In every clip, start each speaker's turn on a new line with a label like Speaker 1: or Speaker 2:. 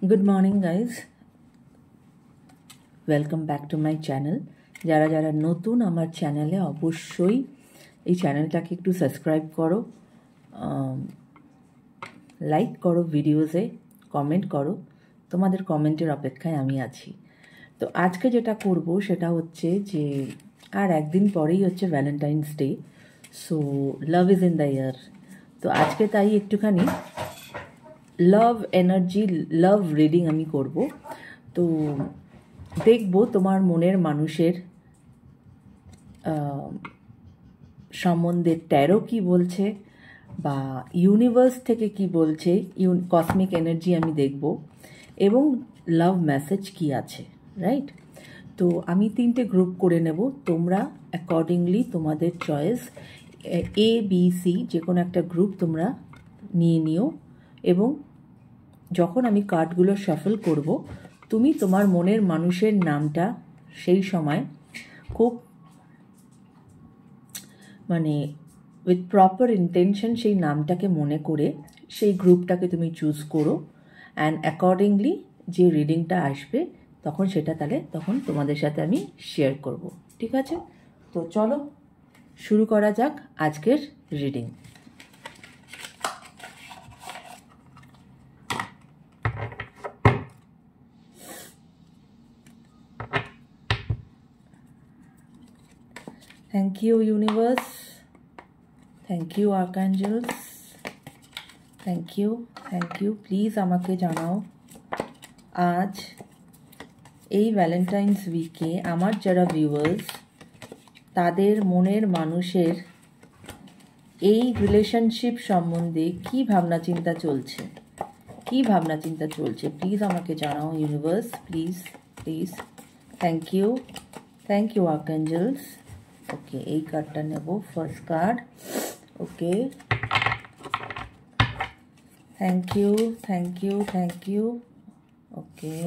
Speaker 1: Good morning guys, welcome back to my channel. যারা যারা নতুন আমার চ্যানেলে, অবশ্যই এই চ্যানেলটাকে একটু সাবস্ক্রাইব করো, লাইক করো, ভিডিওসে কমেন্ট করো। তোমাদের কমেন্টের অপেক্ষায় আমি আছি। তো আজকে যেটা করব সেটা হচ্ছে যে আর একদিন পরেই হচ্ছে Valentine's day. So love is in the year. তো আজকে তাই একটুখানি লাভ এনার্জি, লাভ রিডিং আমি করব। তো দেখবো তোমার মনের মানুষের সম্বন্ধে ট্যারো কি বলছে, বা ইউনিভার্স থেকে কি বলছে, কসমিক এনার্জি আমি দেখব, এবং লাভ মেসেজ কি আছে, রাইট? তো আমি 3টে গ্রুপ করে নেব। তোমরা অ্যাকর্ডিংলি তোমাদের চয়েস এ বি সি যে কোনো একটা গ্রুপ তোমরা নিয়ে নিও, এবং যখন আমি কার্ডগুলো শাফল করব, তুমি তোমার মনের মানুষের নামটা সেই সময় খুব উইথ প্রপার ইন্টেনশন সেই নামটাকে মনে করে সেই গ্রুপটাকে তুমি চুজ করো, অ্যান্ড অ্যাকর্ডিংলি যে রিডিংটা আসবে তখন তোমাদের সাথে আমি শেয়ার করব। ঠিক আছে? তো চলো শুরু করা যাক আজকের reading. Thank you universe, thank you archangels, thank you, thank you. Please আমাকে জানাও আজ এই ভ্যালেন্টাইন্স উইকে আমার যারা ভিউয়ার্স, তাদের মনের মানুষের এই রিলেশনশিপ সম্বন্ধে কি ভাবনা চিন্তা চলছে, প্লিজ আমাকে জানাও universe, please please. Thank you archangels. Okay, এই কার্ডটা নেব, first card. Okay, thank you. Okay,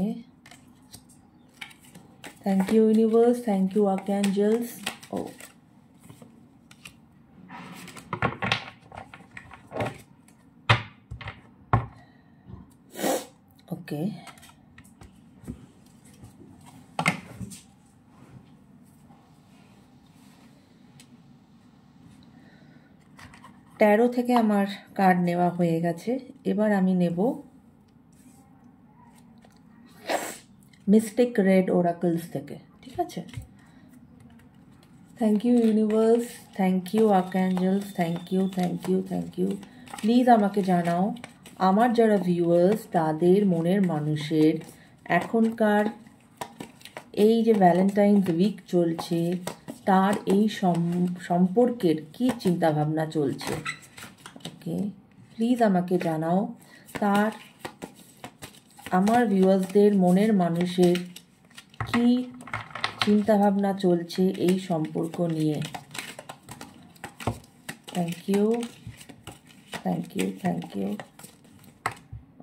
Speaker 1: thank you universe, thank you archangels. Oh, okay, tarot থেকে আমার কার্ড নেওয়া হয়ে গেছে। এবার আমি নেব মিস্টিক রেড ওরাকলস থেকে। ঠিক আছে? Thank you universe, thank you archangels, thank you. Please আমাকে জানাও আমার যারা ভিউয়ার্স, তাদের মনের মানুষের এখনকার এই যে ভ্যালেন্টাইন্স উইক চলছে, তার এই সম্পর্কের কি চিন্তাভাবনা চলছে। ওকে, প্লিজ আমাকে জানাও তার আমার ভিউয়ার্সদের মনের মানুষের কি চিন্তাভাবনা চলছে এই সম্পর্ক নিয়ে। Thank you.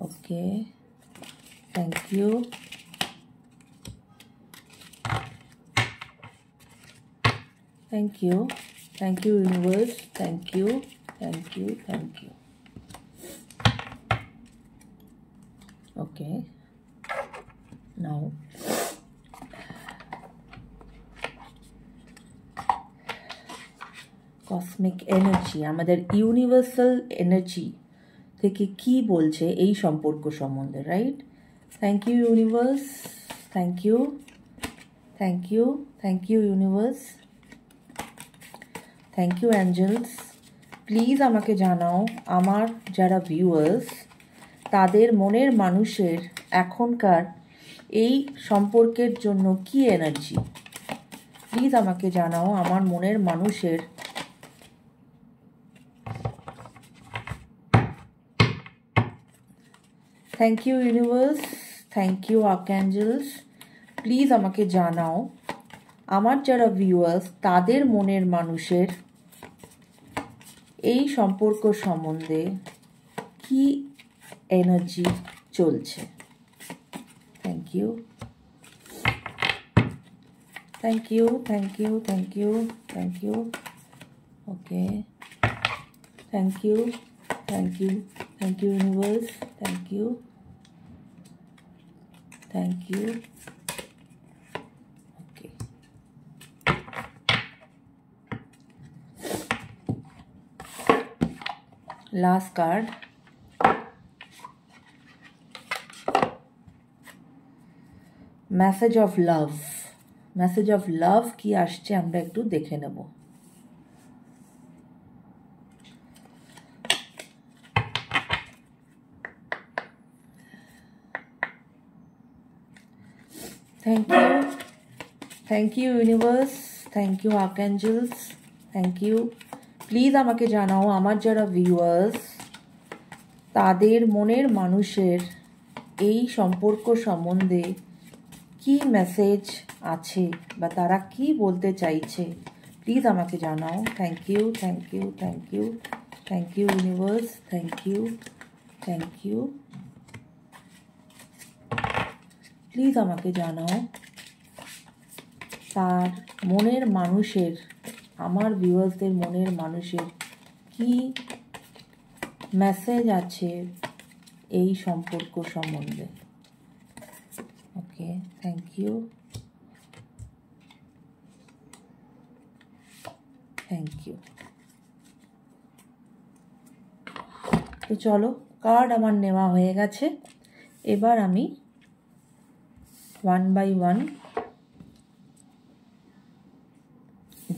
Speaker 1: Okay, thank you. Thank you universe, thank you. Okay, now cosmic energy, আমাদের ইউনিভার্সাল এনার্জি থেকে কি বলছে এই সম্পর্ক সম্বন্ধে, right? Thank you universe, thank you universe, thank you angels. Please আমাকে জানাও আমার যারা ভিউয়ার্স, তাদের মনের মানুষের এখনকার এই সম্পর্কের জন্য কি এনার্জি। প্লিজ আমাকে জানাও আমার মনের মানুষের thank you universe, thank you archangels. Please আমাকে জানাও আমার যারা ভিউয়ার্স, তাদের মনের মানুষের এই সম্পর্ক সম্বন্ধে কি এনার্জি চলছে। Thank you. Okay, thank you universe, thank you. Thank you. Okay, last card. Message of love. Message of love কি আসছে আমরা একটু দেখে নেব। Thank you universe, thank you archangels, thank you. Please আমাকে জানাও আমার যারা ভিউয়ার্স তাদের মনের মানুষের এই সম্পর্ক সম্বন্ধে কি মেসেজ আছে বা তারা কি বলতে চাইছে, প্লিজ আমাকে জানাও। Thank you, thank you, thank you, thank you universe, thank you, thank you. Please আমাকে জানাও তার মনের মানুষের, আমার ভিউয়ার্সদের মনের মানুষের কি মেসেজ আছে এই সম্পর্ক সম্বন্ধে। ওকে, থ্যাংক ইউ, থ্যাংক ইউ। তো চলো, কার্ড আমার নেওয়া হয়ে গেছে। এবার আমি 1 by 1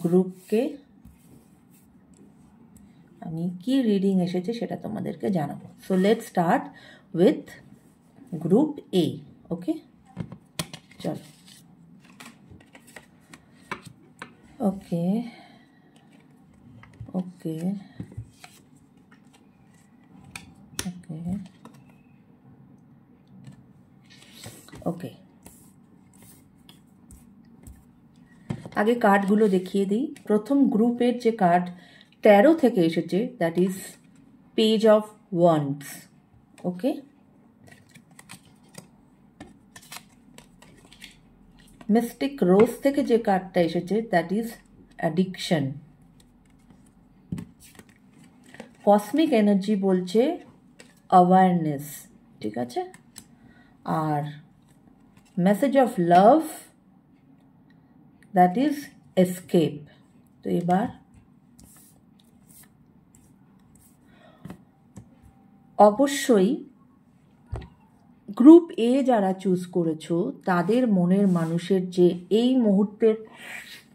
Speaker 1: গ্রুপকে আমি কি রিডিং এসেছে সেটা তোমাদেরকে জানাবো। So let's start with group A. Okay, চলো। ওকে, ওকে, ওকে, ওকে। আগে কার্ডগুলো দেখিয়ে দিই। প্রথম গ্রুপের যে কার্ড 13 থেকে এসেছে, that is page of wands. Okay, mystic rose থেকে যে কার্ডটা এসেছে that is addiction. Cosmic energy বলছে অ্যাওয়ারনেস, ঠিক আছে। আর message of love that is escape. তো এবার অবশ্যই গ্রুপ এ যারা চুজ করেছো তাদের মনের মানুষের যে এই মুহূর্তের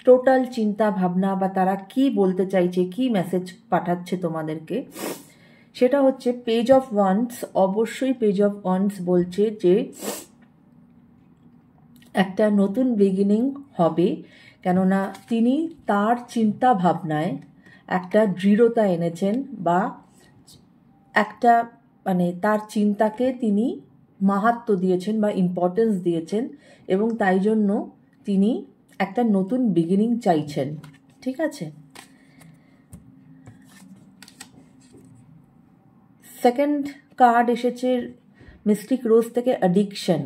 Speaker 1: টোটাল চিন্তা ভাবনা বা তারা কি বলতে চাইছে, কি মেসেজ পাঠাচ্ছে তোমাদেরকে, সেটা হচ্ছে পেজ অফ ওয়ান্ডস। অবশ্যই পেজ অফ ওয়ান্ডস বলছে যে একটা নতুন বিগিনিং হবে, কেননা তিনি তার চিন্তা ভাবনায় একটা দৃঢ়তা এনেছেন বা একটা মানে তার চিন্তাকে তিনি মাহাত্ম্য দিয়েছেন বা ইম্পর্টেন্স দিয়েছেন এবং তাই জন্য তিনি একটা নতুন বিগিনিং চাইছেন, ঠিক আছে। সেকেন্ড কার্ড এসেছে মিস্টিক রোজ থেকে অ্যাডিকশন।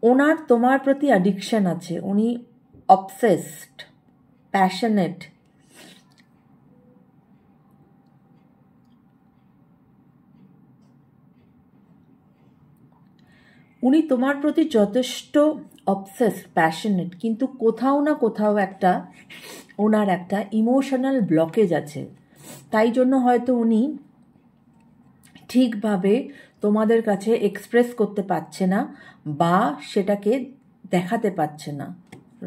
Speaker 1: ওনার তোমার প্রতি অ্যাডিকশন আছে, উনি অবসেসড, প্যাশনেট। উনি তোমার প্রতি যথেষ্ট অবসেসড, প্যাশনেট, কিন্তু কোথাও না কোথাও একটা ওনার একটা ইমোশনাল ব্লকেজ আছে। তাই জন্য হয়তো উনি ঠিকভাবে তোমাদের কাছে এক্সপ্রেস করতে পারছে না বা সেটাকে দেখাতে পারছে না,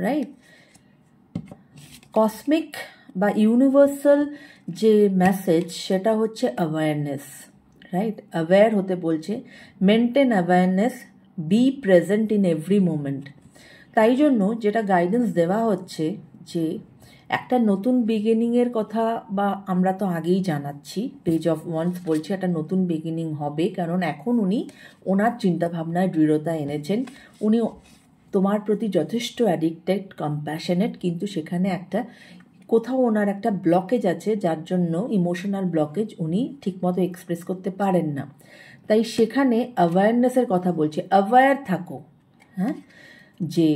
Speaker 1: রাইট। কসমিক বা ইউনিভার্সাল যে মেসেজ সেটা হচ্ছে অ্যাওয়ারনেস, রাইট। অ্যাওয়্যার হতে বলছে, maintain awareness, B present in every moment. তাই জন্য যেটা গাইডেন্স দেওয়া হচ্ছে যে একটা নতুন বিগিনিংয়ের কথা বা আমরা তো আগেই জানাচ্ছি, পেজ অফ ওয়ান্ডস বলছে একটা নতুন বিগিনিং হবে, কারণ এখন উনি ওনার চিন্তাভাবনায় দৃঢ়তা এনেছেন। উনি তোমার প্রতি যথেষ্ট অ্যাডিক্টেড, কম্প্যাশনেট, কিন্তু সেখানে একটা কোথাও ওনার একটা ব্লকেজ আছে, যার জন্য ইমোশনাল ব্লকেজ, উনি ঠিকমতো এক্সপ্রেস করতে পারেন না। তাই সেখানে অ্যাওয়ারনেসের কথা বলছে, অ্যাওয়্যার থাকো, হ্যাঁ, যে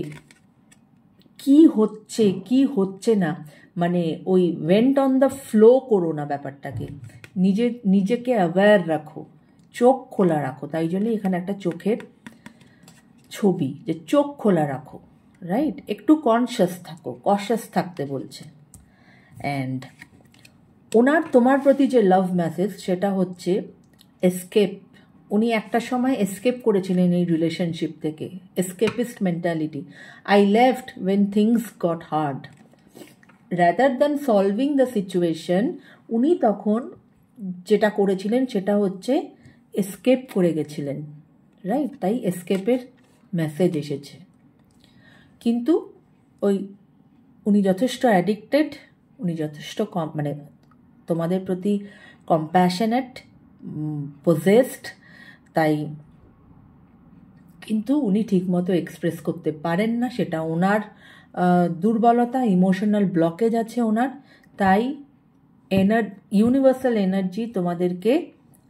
Speaker 1: কি হচ্ছে কি হচ্ছে না, মানে ওই ওয়েন্ট অন দ্য ফ্লো করো না ব্যাপারটাকে, নিজেকে অ্যাওয়্যার রাখো, চোখ খোলা রাখো, তাই জন্য এখানে একটা চোখের ছবি, যে চোখ খোলা রাখো, রাইট? একটু কনশাস থাকো, কশাস থাকতে বলছে। অ্যান্ড ওনার তোমার প্রতি যে লাভ মেসেজ সেটা হচ্ছে এসকেপ। উনি একটা সময় এসকেপ করেছিলেন এই রিলেশনশিপ থেকে, escapist mentality. I left when things got hard, rather than solving the situation. উনি তখন যেটা করেছিলেন সেটা হচ্ছে এসকেপ করে গেছিলেন, রাইট? তাই এসকেপের মেসেজ এসেছে। কিন্তু উনি যথেষ্ট অ্যাডিক্টেড, উনি যথেষ্ট মানে তোমাদের প্রতি কম্প্যাশনেট, পজেসড, তাই কিন্তু উনি ঠিকমতো এক্সপ্রেস করতে পারেন না, সেটা ওনার দুর্বলতা, ইমোশনাল ব্লকেজ আছে ওনার। তাই ইউনিভার্সাল এনার্জি তোমাদেরকে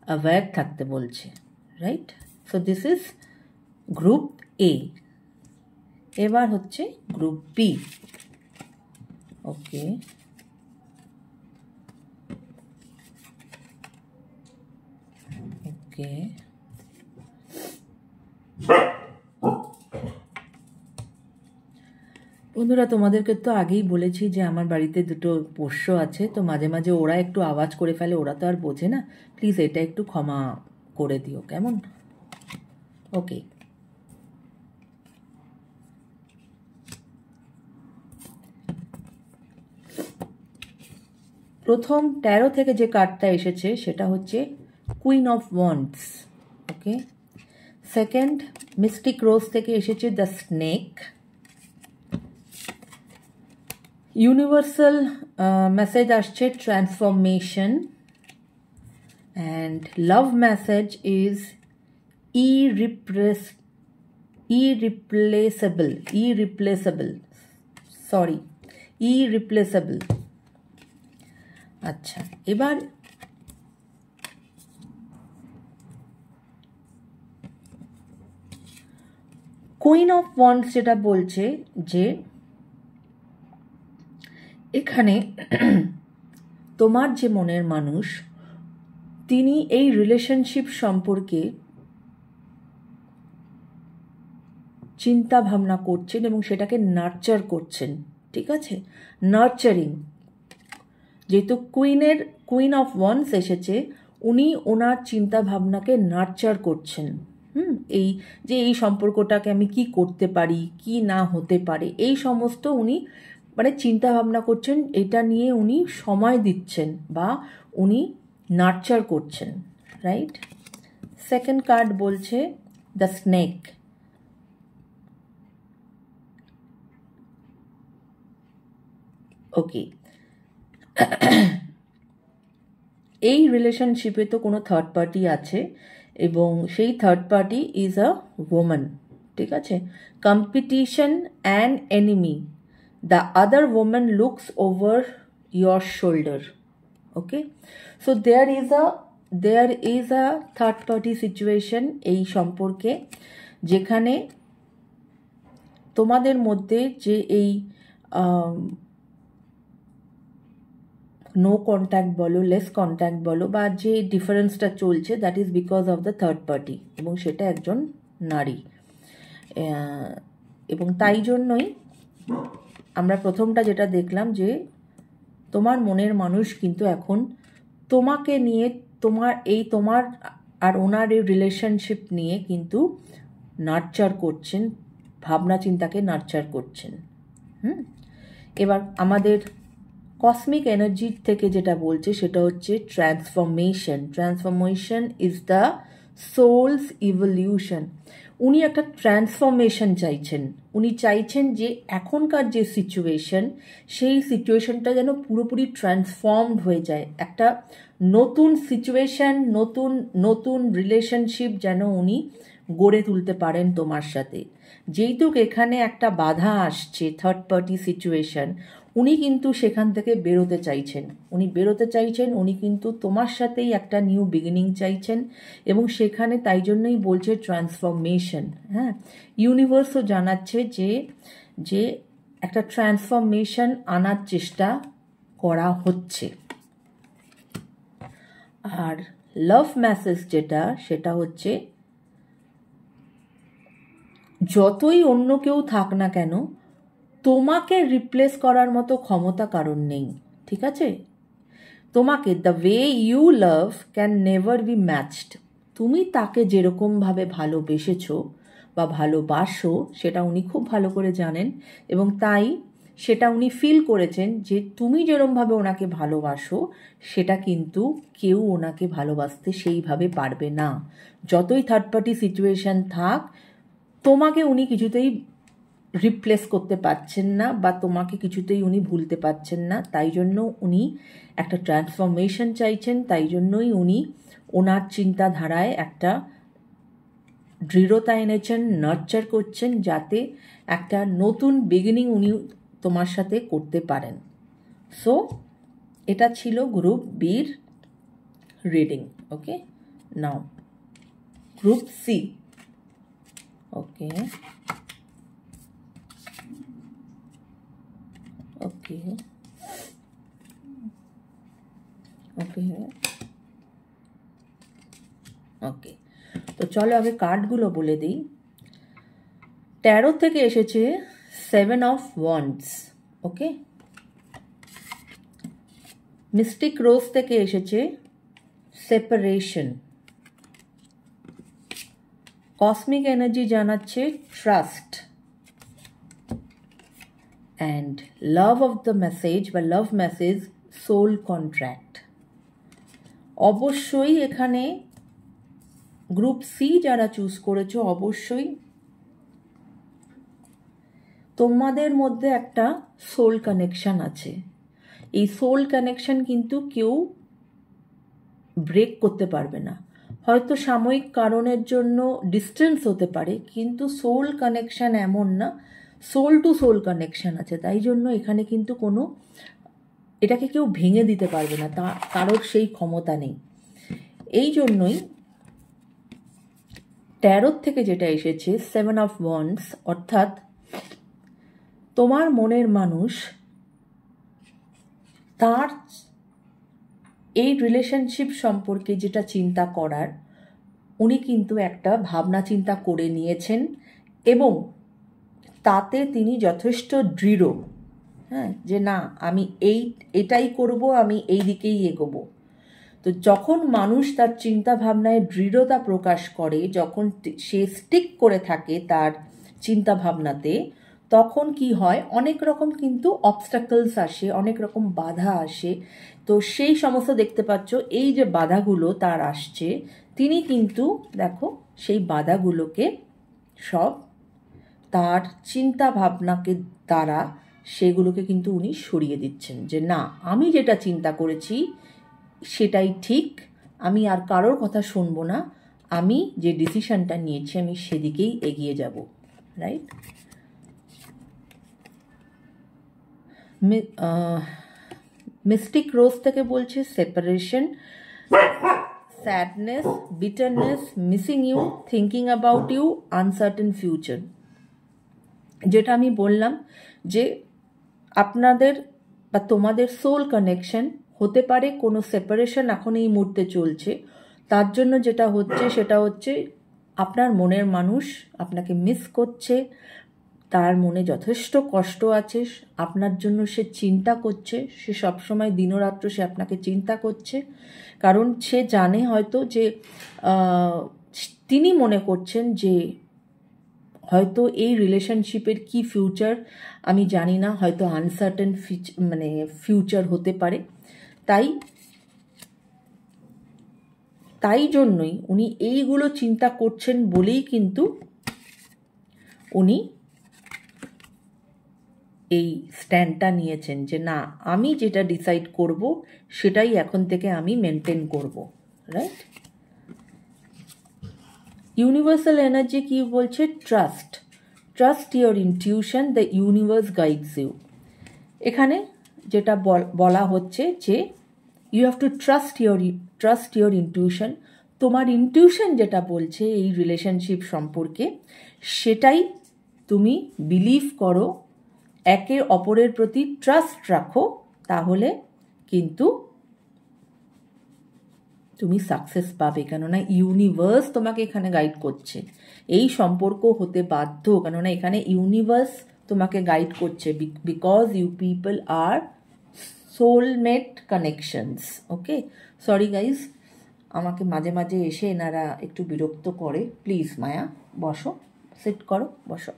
Speaker 1: অ্যাওয়্যার থাকতে বলছে, right? So this is group এ। এবার হচ্ছে গ্রুপ বি। ওকে, ওকে, বন্ধুরা তোমাদেরকে তো আগেই বলেছি যে আমার বাড়িতে দুটো পোষ্য আছে, তো মাঝে মাঝে ওরা একটু আওয়াজ করে ফেলে, ওরা তো আর বোঝে না, প্লিজ এটা একটু ক্ষমা করে দিও, কেমন? ওকে, প্রথম 13 থেকে যে কার্ডটা এসেছে সেটা হচ্ছে queen of wands. Okay, second mystic rose থেকে এসেছে দ্য স্নেক। ইউনিভার্সাল মেসেজ আসছে transformation, and love message is irreplaceable. আচ্ছা, এবার কুইন অফ ওয়ান্ডস যেটা বলছে যে এখানে তোমার যে মনের মানুষ, তিনি এই রিলেশনশিপ সম্পর্কে চিন্তা ভাবনা করছেন এবং সেটাকে নার্চার করছেন, ঠিক আছে? নার্চারিং, যেহেতু কুইন অফ ওয়ান্ডস এসেছে, উনি ওনার চিন্তা ভাবনাকে নার্চার করছেন। এই সম্পর্কটাকে আমি কি করতে পারি, কি না হতে পারে, এই সমস্ত উনি মানে চিন্তা ভাবনা করছেন, এটা নিয়ে উনি সময় দিচ্ছেন বা উনি নার্চার করছেন, রাইট? সেকেন্ড কার্ড বলছে দ্য স্নেক। ওকে, এই রিলেশনশিপে তো কোনো থার্ড পার্টি আছে এবং সেই third party is a woman, ঠিক আছে? Competition and enemy, the other woman looks over your shoulder. Okay, so there is a third party situation এই সম্পর্কে, যেখানে তোমাদের মধ্যে যে এই নো কন্ট্যাক্ট বলো, লেস কন্ট্যাক্ট বলো, বা যে ডিফারেন্সটা চলছে, that is because of the third party, এবং সেটা একজন নারী। এবং তাই জন্যই আমরা প্রথমটা যেটা দেখলাম যে তোমার মনের মানুষ কিন্তু এখন তোমাকে নিয়ে, তোমার আর ওনার এই রিলেশনশিপ নিয়ে কিন্তু নার্চার করছেন, ভাবনা চিন্তাকে নার্চার করছেন। এবার আমাদের কসমিক এনার্জি থেকে যেটা বলছে সেটা হচ্ছে transformation is the soul's evolution. উনি একটা ট্রান্সফরমেশন চাইছেন, উনি চাইছেন যে এখনকার যে সিচুয়েশন, সেই সিচুয়েশনটা যেন পুরোপুরি ট্রান্সফর্মড হয়ে যায়, একটা নতুন সিচুয়েশন, নতুন রিলেশনশিপ যেন উনি গড়ে তুলতে পারেন তোমার সাথে। যেহেতু এখানে একটা বাধা আসছে, থার্ড পার্টি সিচুয়েশন, উনি কিন্তু সেখান থেকে বেরোতে চাইছেন, উনি কিন্তু তোমার সাথেই একটা নিউ বিগিনিং চাইছেন, এবং সেখানে তাই জন্যই বলছে ট্রান্সফরমেশন। হ্যাঁ, ইউনিভার্সও জানাচ্ছে যে একটা ট্রান্সফরমেশন আনার চেষ্টা করা হচ্ছে। আর লাভ মেসেজ যেটা, সেটা হচ্ছে যতই অন্য কেউ থাক না কেন, তোমাকে রিপ্লেস করার মতো ক্ষমতা কারণ নেই, ঠিক আছে? তোমাকে, the way you love can never be matched. তুমি তাকে যেরকমভাবে ভালোবেসেছো বা ভালোবাসো সেটা উনি খুব ভালো করে জানেন, এবং তাই সেটা উনি ফিল করেছেন যে তুমি যেরকমভাবে ওনাকে ভালোবাসো সেটা কিন্তু কেউ ওনাকে ভালোবাসতে সেইভাবে পারবে না। যতই থার্ড পার্টি সিচুয়েশন থাক, তোমাকে উনি কিছুতেই রিপ্লেস করতে পারছেন না, বা তোমাকে কিছুতেই উনি ভুলতে পারছেন না। তাই জন্য উনি একটা ট্রান্সফরমেশন চাইছেন, তাই জন্যই উনি ওনার চিন্তাধারায় একটা দৃঢ়তা এনেছেন, নার্চার করছেন, যাতে একটা নতুন বিগিনিং উনি তোমার সাথে করতে পারেন। সো এটা ছিল গ্রুপ বির রিডিং। ওকে, নাও গ্রুপ সি। ওকে ওকে ওকে ওকে, তো চলো আগে কার্ডগুলো বলে দিই। ট্যারো থেকে এসেছে 7 of wands. Okay, mystic rose থেকে এসেছে সেপারেশন। কসমিক এনার্জি জানাচ্ছে trust. And love of the message বা লাভ মেসেজ সোল কন্ট্রাক্ট। অবশ্যই এখানে গ্রুপ সি যারা চুজ করেছো, অবশ্যই তোমাদের মধ্যে একটা সোল কানেকশন আছে। এই সোল কানেকশন কিন্তু কেউ ব্রেক করতে পারবে না। হয়তো সাময়িক কারণের জন্য ডিস্টেন্স হতে পারে, কিন্তু সোল কানেকশন এমন না, সোল টু সোল কানেকশন আছে। তাই জন্য এখানে কিন্তু কোনো, এটাকে কেউ ভেঙে দিতে পারবে না, তা কারোর সেই ক্ষমতা নেই। এই জন্যই ট্যারোর থেকে যেটা এসেছে 7 অফ ওয়ান্ডস, অর্থাৎ তোমার মনের মানুষ তার এই রিলেশনশিপ সম্পর্কে যেটা চিন্তা করার, উনি কিন্তু একটা ভাবনা চিন্তা করে নিয়েছেন, এবং তাতে তিনি যথেষ্ট দৃঢ়। হ্যাঁ, যে না, আমি এটাই করব, আমি এই দিকেই এগোবো। তো যখন মানুষ তার চিন্তা ভাবনায় দৃঢ়তা প্রকাশ করে, যখন সে স্টিক করে থাকে তার চিন্তা ভাবনাতে, তখন কি হয়, অনেক রকম কিন্তু অবস্টাকলস আসে, অনেক রকম বাধা আসে। তো সেই সমস্ত দেখতে পাচ্ছ, এই যে বাধাগুলো তার আসছে, তিনি কিন্তু দেখো সেই বাধাগুলোকে সব তার চিন্তা ভাবনাকে দ্বারা সেগুলোকে কিন্তু উনি সরিয়ে দিচ্ছেন, যে না, আমি যেটা চিন্তা করেছি সেটাই ঠিক, আমি আর কারোর কথা শুনবো না, আমি যে ডিসিশনটা নিয়েছি আমি সেদিকেই এগিয়ে যাব। রাইট? মিস্টিক রোজ থেকে বলছে separation, sadness, bitterness, missing you, thinking about you, uncertain future. যেটা আমি বললাম যে আপনাদের বা তোমাদের সোল কানেকশন হতে পারে, কোনো সেপারেশন এখন এই মুহূর্তে চলছে, তার জন্য যেটা হচ্ছে সেটা হচ্ছে আপনার মনের মানুষ আপনাকে মিস করছে, তার মনে যথেষ্ট কষ্ট আছে, আপনার জন্য সে চিন্তা করছে, সে সবসময় দিনরাত্র সে আপনাকে চিন্তা করছে, কারণ সে জানে হয়তো যে তিনি মনে করছেন যে হয়তো এই রিলেশনশিপের কি ফিউচার আমি জানি না, হয়তো আনসার্টেন ফিউচার হতে পারে। তাই জন্যই উনি এইগুলো চিন্তা করছেন বলেই কিন্তু উনি এই স্ট্যান্ডটা নিয়েছেন, যে না, আমি যেটা ডিসাইড করব সেটাই এখন থেকে আমি মেনটেন করব। রাইট? ইউনিভার্সাল এনার্জি কি বলছে? Trust. Trust your intuition, the universe guides you. এখানে যেটা বলা হচ্ছে যে you have to trust your intuition. তোমার ইনটিউশন যেটা বলছে এই রিলেশনশিপ সম্পর্কে, সেটাই তুমি বিলিভ করো, একে অপরের প্রতি ট্রাস্ট রাখো, তাহলে কিন্তু তুমি সাকসেস পাবে, কেননা ইউনিভার্স তোমাকে এখানে গাইড করছে। এই সম্পর্ক হতে বাধ্য, কেননা এখানে ইউনিভার্স তোমাকে গাইড করছে, because you people are soulmate connections. Okay, sorry guys, আমাকে মাঝে মাঝে এসে এনারা একটু বিরক্ত করে। প্লিজ মায়া বসো, সিট করো, বসো।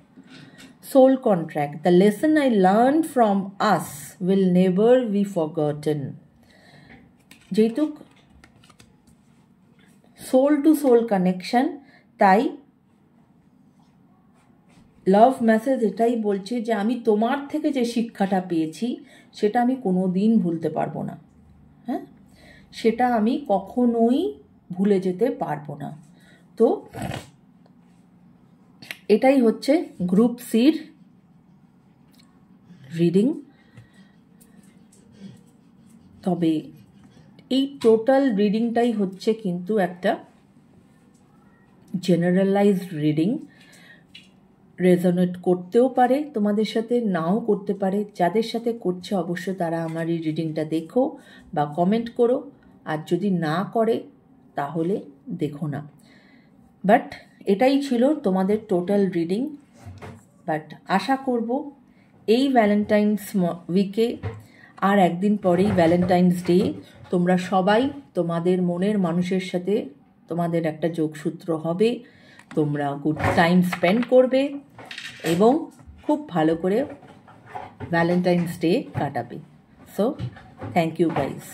Speaker 1: Soul contract, the lesson I learn from us will never be forgotten. যেহেতু সোল টু সোল কানেকশন, তাই লাভ মেসেজ এটাই বলছে যে আমি তোমার থেকে যে শিক্ষাটা পেয়েছি সেটা আমি কোনো দিন ভুলতে পারবো না। হ্যাঁ, সেটা আমি কখনোই ভুলে যেতে পারবো না। তো এটাই হচ্ছে গ্রুপ সির রিডিং। তবে এই টোটাল রিডিংটাই হচ্ছে কিন্তু একটা জেনারেলাইজড রিডিং। রেজোনেট করতেও পারে তোমাদের সাথে, নাও করতে পারে। যাদের সাথে করছে অবশ্য তারা আমার এই রিডিংটা দেখো বা কমেন্ট করো, আর যদি না করে তাহলে দেখো না। বাট এটাই ছিল তোমাদের টোটাল রিডিং। বাট আশা করব এই ভ্যালেন্টাইন্স উইকে, আর একদিন পরেই ভ্যালেন্টাইন্স ডে, তোমরা সবাই তোমাদের মনের মানুষের সাথে তোমাদের একটা যোগসূত্র হবে, তোমরা গুড টাইম স্পেন্ড করবে এবং খুব ভালো করে ভ্যালেন্টাইন্স ডে কাটাবে। So thank you guys.